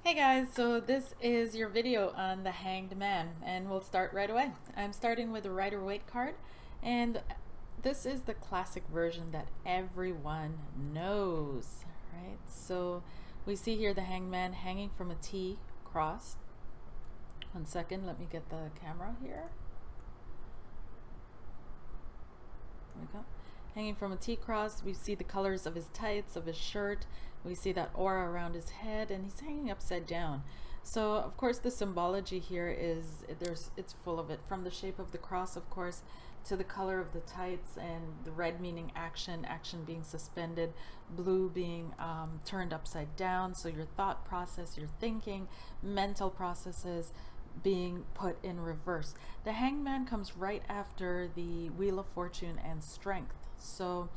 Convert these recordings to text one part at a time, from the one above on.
Hey guys, so this is your video on the Hanged Man, and we'll start right away. I'm starting with the Rider-Waite card, and this is the classic version that everyone knows, right? So we see here the Hanged Man hanging from a T cross. One second, let me get the camera here. There we go. Hanging from a T-cross, we see the colors of his tights, of his shirt. We see that aura around his head, and he's hanging upside down. So, of course, the symbology here is it's full of it. From the shape of the cross, of course, to the color of the tights, and the red meaning action, action being suspended, blue being turned upside down. So your thought process, your thinking, mental processes being put in reverse. The Hanged Man comes right after the Wheel of Fortune and Strength. So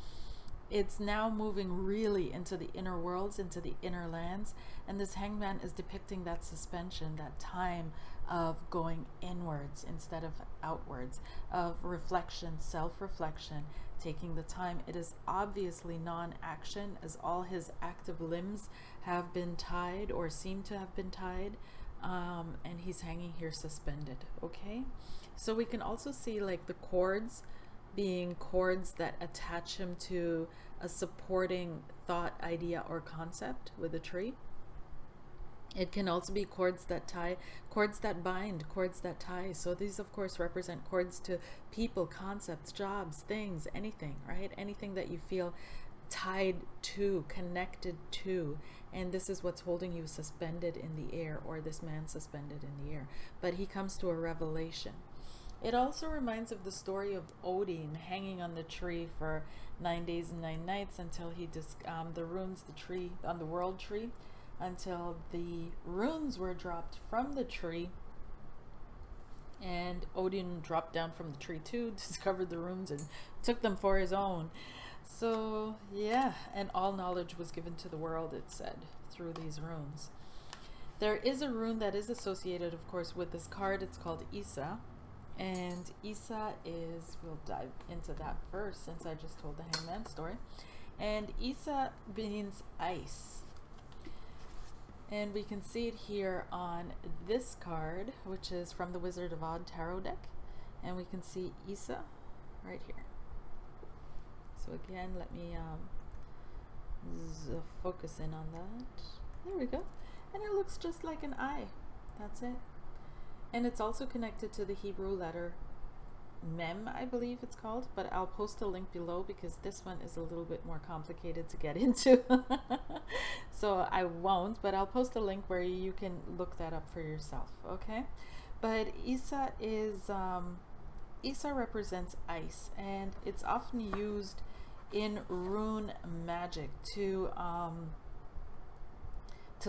it's now moving really into the inner worlds, into the inner lands, and this Hanged Man is depicting that suspension, that time of going inwards instead of outwards, of reflection, self-reflection, taking the time. It is obviously non-action, as all his active limbs have been tied or seem to have been tied, and he's hanging here suspended. Okay, so we can also see like the cords being cords that attach him to a supporting thought, idea, or concept with a tree. It can also be cords that tie, cords that bind, cords that tie. So these of course represent cords to people, concepts, jobs, things, anything, right? Anything that you feel tied to, connected to, and this is what's holding you suspended in the air, or this man suspended in the air. But he comes to a revelation. It also reminds of the story of Odin hanging on the tree for 9 days and 9 nights until he the runes, the tree, on the world tree, until the runes were dropped from the tree, and Odin dropped down from the tree too, discovered the runes and took them for his own. So yeah, and all knowledge was given to the world, it said, through these runes. There is a rune that is associated, of course, with this card. It's called Isa. And Isa is, we'll dive into that first since I just told the Hanged Man story. And Isa means ice. And we can see it here on this card, which is from the Wizard of Oz tarot deck. And we can see Isa right here. So again, let me focus in on that. There we go. And it looks just like an eye. That's it. And it's also connected to the Hebrew letter Mem, I believe it's called, but I'll post a link below because this one is a little bit more complicated to get into. So I won't, but I'll post a link where you can look that up for yourself, okay? But Isa is, Isa represents ice, and it's often used in rune magic to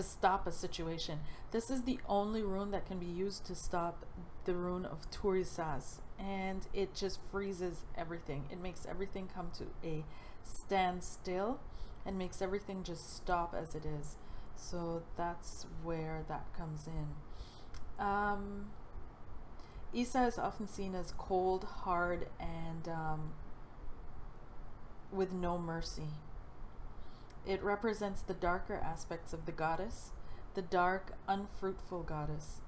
stop a situation. This is the only rune that can be used to stop the rune of Turisas, and it just freezes everything. It makes everything come to a standstill and makes everything just stop as it is. So that's where that comes in. Isa is often seen as cold, hard, and with no mercy. It represents the darker aspects of the goddess, the dark, unfruitful goddess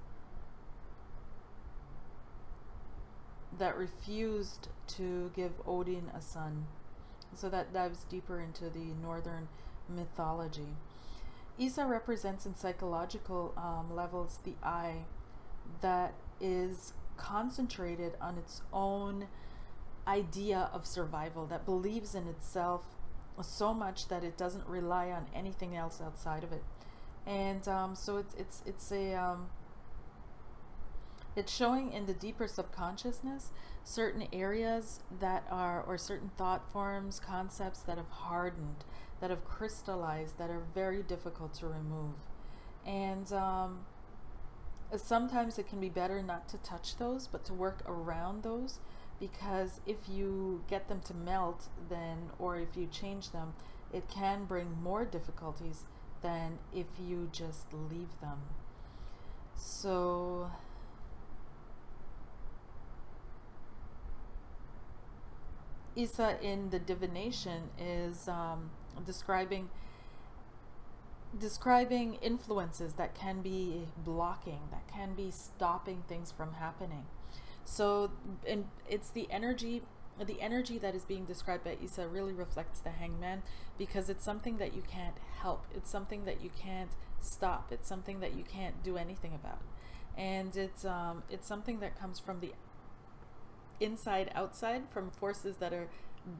that refused to give Odin a son. So that dives deeper into the northern mythology. Isa represents in psychological levels the I that is concentrated on its own idea of survival, that believes in itself so much that it doesn't rely on anything else outside of it. And so it's showing in the deeper subconsciousness certain areas that are, or certain thought forms, concepts that have hardened, that have crystallized, that are very difficult to remove. And sometimes it can be better not to touch those, but to work around those, because if you get them to melt, then, or if you change them, it can bring more difficulties than if you just leave them. So Isa in the divination is describing describing influences that can be blocking, that can be stopping things from happening. So, and it's the energy that is being described by Isa really reflects the hangman, because it's something that you can't help. It's something that you can't stop. It's something that you can't do anything about. And it's something that comes from the inside outside, from forces that are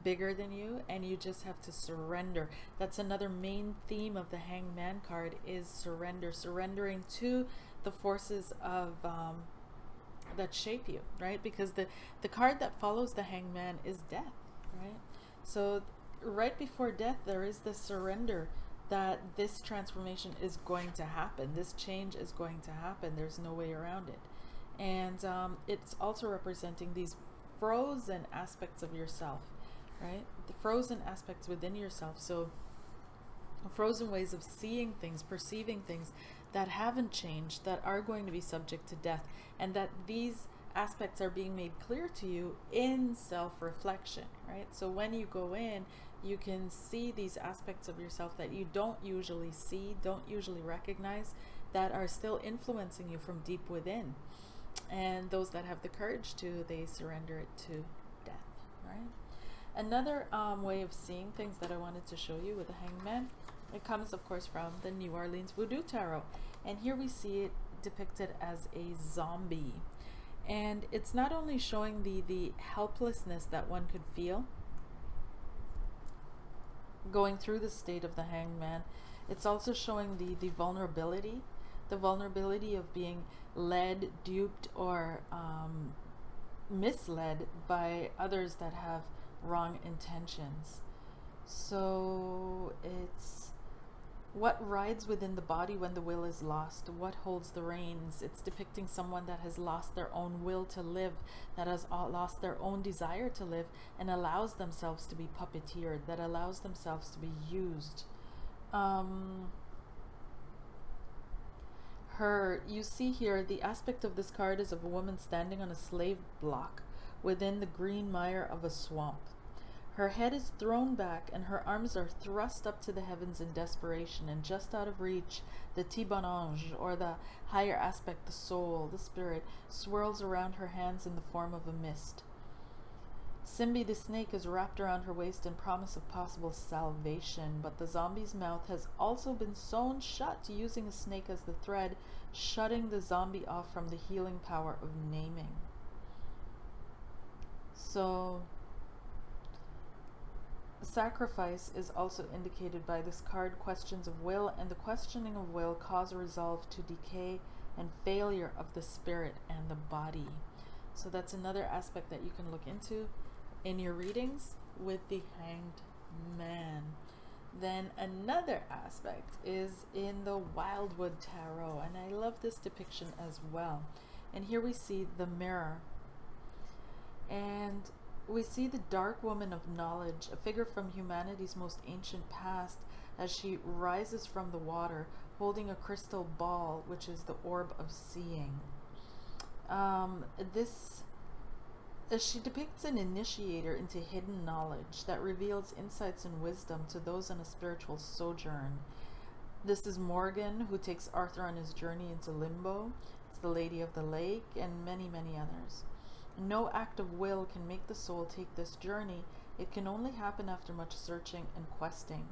bigger than you, and you just have to surrender. That's another main theme of the hangman card, is surrender, surrendering to the forces of that shape you, right? Because the card that follows the hangman is death, right? So right before death, there is this surrender that this transformation is going to happen, this change is going to happen, there's no way around it. And it's also representing these frozen aspects of yourself, right? The frozen aspects within yourself. So frozen ways of seeing things, perceiving things that haven't changed, that are going to be subject to death, and that these aspects are being made clear to you in self-reflection, right? So when you go in, you can see these aspects of yourself that you don't usually see, don't usually recognize, that are still influencing you from deep within. And those that have the courage to, they surrender it to death, right? Another way of seeing things that I wanted to show you with the hangman, it comes of course from the New Orleans Voodoo Tarot, and here we see it depicted as a zombie. And it's not only showing the helplessness that one could feel going through the state of the hangman, it's also showing the vulnerability, the vulnerability of being led, duped, or misled by others that have wrong intentions. So it's what rides within the body when the will is lost, what holds the reins. It's depicting someone that has lost their own will to live, that has lost their own desire to live, and allows themselves to be puppeteered, that allows themselves to be used. You see here, the aspect of this card is of a woman standing on a slave block within the green mire of a swamp. Her head is thrown back and her arms are thrust up to the heavens in desperation, and just out of reach, the Tibon Ange, or the higher aspect, the soul, the spirit, swirls around her hands in the form of a mist. Simbi the snake is wrapped around her waist in promise of possible salvation, but the zombie's mouth has also been sewn shut, using a snake as the thread, shutting the zombie off from the healing power of naming. So sacrifice is also indicated by this card. Questions of will and the questioning of will cause a resolve to decay and failure of the spirit and the body. So that's another aspect that you can look into in your readings with the Hanged Man. Then another aspect is in the Wildwood Tarot, and I love this depiction as well. And here we see the mirror, and we see the dark woman of knowledge, a figure from humanity's most ancient past, as she rises from the water, holding a crystal ball, which is the orb of seeing. She depicts an initiator into hidden knowledge that reveals insights and wisdom to those on a spiritual sojourn. This is Morgan, who takes Arthur on his journey into limbo. It's the Lady of the Lake, and many, many others. No act of will can make the soul take this journey. It can only happen after much searching and questing.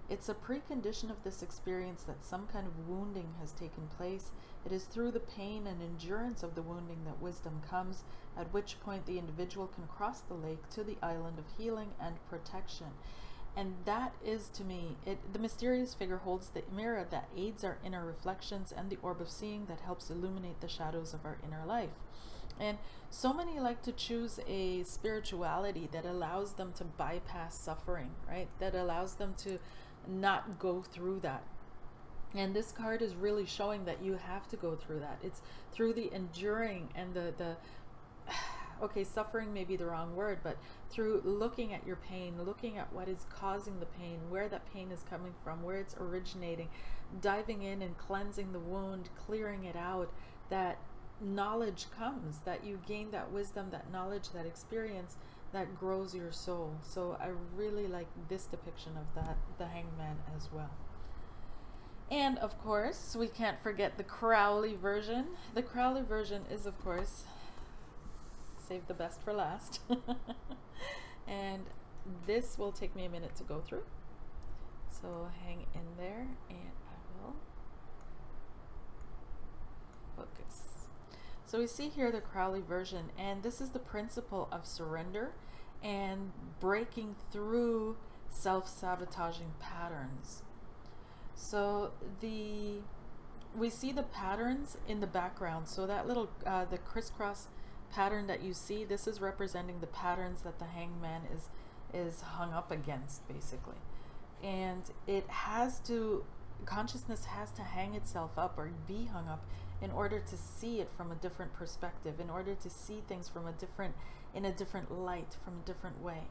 It's a precondition of this experience that some kind of wounding has taken place. It is through the pain and endurance of the wounding that wisdom comes, at which point the individual can cross the lake to the island of healing and protection. And that is, to me, the mysterious figure holds the mirror that aids our inner reflections, and the orb of seeing that helps illuminate the shadows of our inner life. And so many like to choose a spirituality that allows them to bypass suffering, right? That allows them to not go through that. And this card is really showing that you have to go through that. It's through the enduring and the okay, suffering may be the wrong word, but through looking at your pain, looking at what is causing the pain, where that pain is coming from, where it's originating, diving in and cleansing the wound, clearing it out, that knowledge comes, that you gain that wisdom, that knowledge, that experience that grows your soul. So I really like this depiction of that, the hangman, as well. And of course, we can't forget the Crowley version. The Crowley version is, of course, save the best for last. And this will take me a minute to go through. So hang in there and I will focus. So we see here the Crowley version, and this is the principle of surrender and breaking through self-sabotaging patterns. So we see the patterns in the background. So that little the crisscross pattern that you see, this is representing the patterns that the hangman is hung up against, basically. And it has to, consciousness has to hang itself up or be hung up in order to see it from a different perspective, in order to see things from in a different light, from a different way.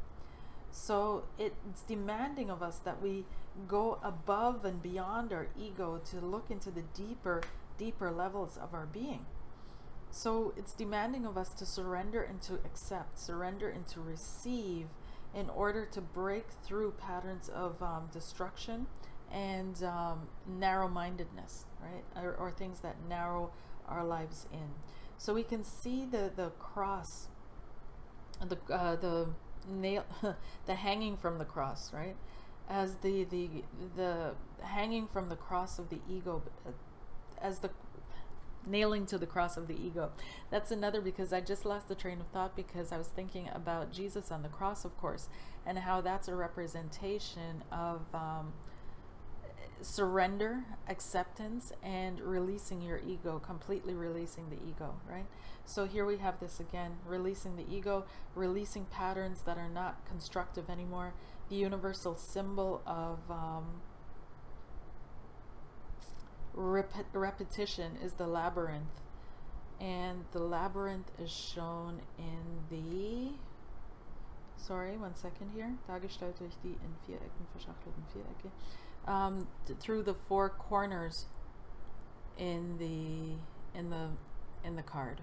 So it's demanding of us that we go above and beyond our ego to look into the deeper levels of our being. So it's demanding of us to surrender and to accept, surrender and to receive, in order to break through patterns of destruction and narrow-mindedness, right? Or things that narrow our lives in. So we can see the cross, the nail, the hanging from the cross, right? As the hanging from the cross of the ego, as the nailing to the cross of the ego. That's another, because I just lost the train of thought because I was thinking about Jesus on the cross, of course, and how that's a representation of surrender, acceptance, and releasing your ego, completely releasing the ego, right? So here we have this again, releasing the ego, releasing patterns that are not constructive anymore. The universal symbol of repetition is the labyrinth, and the labyrinth is shown in the, sorry, one second here, dargestellt durch die in Vierecken verschachtelten Vierecke, through the four corners in the card,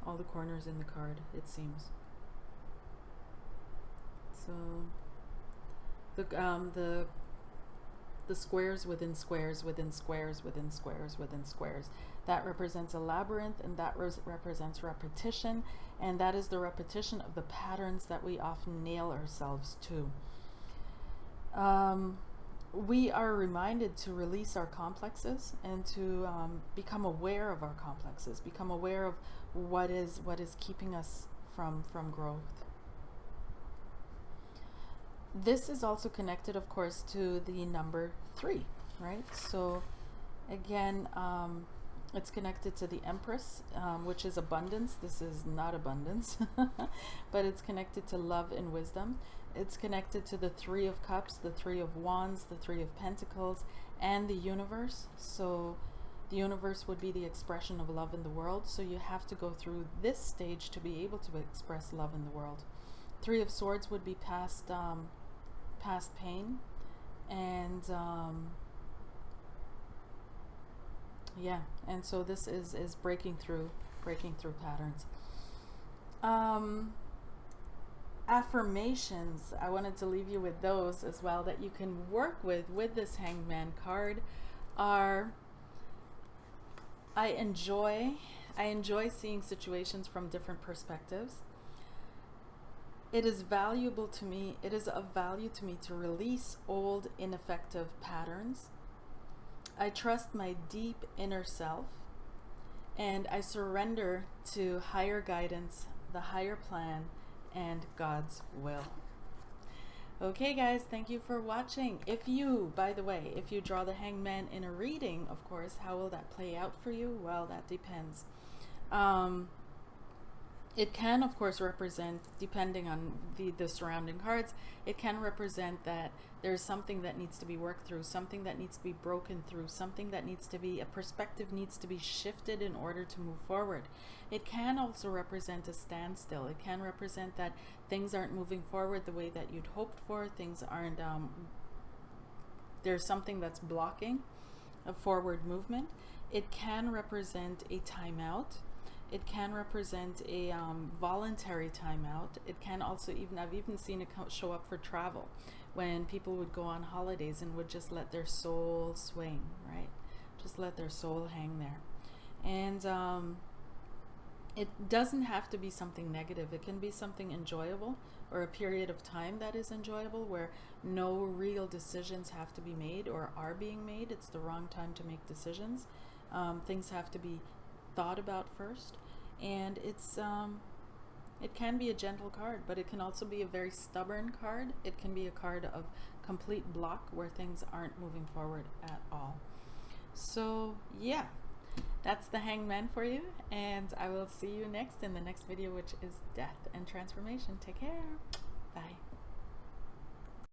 all the corners in the card, it seems. So the squares within squares within squares within squares within squares, that represents a labyrinth, and that represents repetition, and that is the repetition of the patterns that we often nail ourselves to. We are reminded to release our complexes and to become aware of our complexes, become aware of what is keeping us from growth. This is also connected, of course, to the number 3, right? So again, it's connected to the Empress, which is abundance. This is not abundance, but it's connected to love and wisdom. It's connected to the 3 of Cups, the 3 of Wands, the 3 of Pentacles, and the universe. So the universe would be the expression of love in the world. So you have to go through this stage to be able to express love in the world. 3 of Swords would be past pain, and yeah, and so this is breaking through patterns. Affirmations, I wanted to leave you with those as well, that you can work with this Hangman card, are I enjoy seeing situations from different perspectives. It is valuable to me, it is of value to me to release old, ineffective patterns. I trust my deep inner self, and I surrender to higher guidance, the higher plan, and God's will. Okay guys, thank you for watching. If you, by the way, if you draw the Hangman in a reading, of course, how will that play out for you? Well, that depends. It can, of course, represent, depending on the surrounding cards, it can represent that there's something that needs to be worked through, something that needs to be broken through, something that needs to be, a perspective needs to be shifted in order to move forward. It can also represent a standstill. It can represent that things aren't moving forward the way that you'd hoped for, things aren't, there's something that's blocking a forward movement. It can represent a timeout. It can represent a voluntary timeout. It can also I've even seen it show up for travel, when people would go on holidays and would just let their soul swing, right? Just let their soul hang there. And it doesn't have to be something negative. It can be something enjoyable, or a period of time that is enjoyable, where no real decisions have to be made or are being made. It's the wrong time to make decisions. Things have to be thought about first. And it can be a gentle card, but it can also be a very stubborn card. It can be a card of complete block where things aren't moving forward at all. So yeah, that's the Hanged Man for you, and I will see you next in the next video, which is Death and Transformation. Take care. Bye.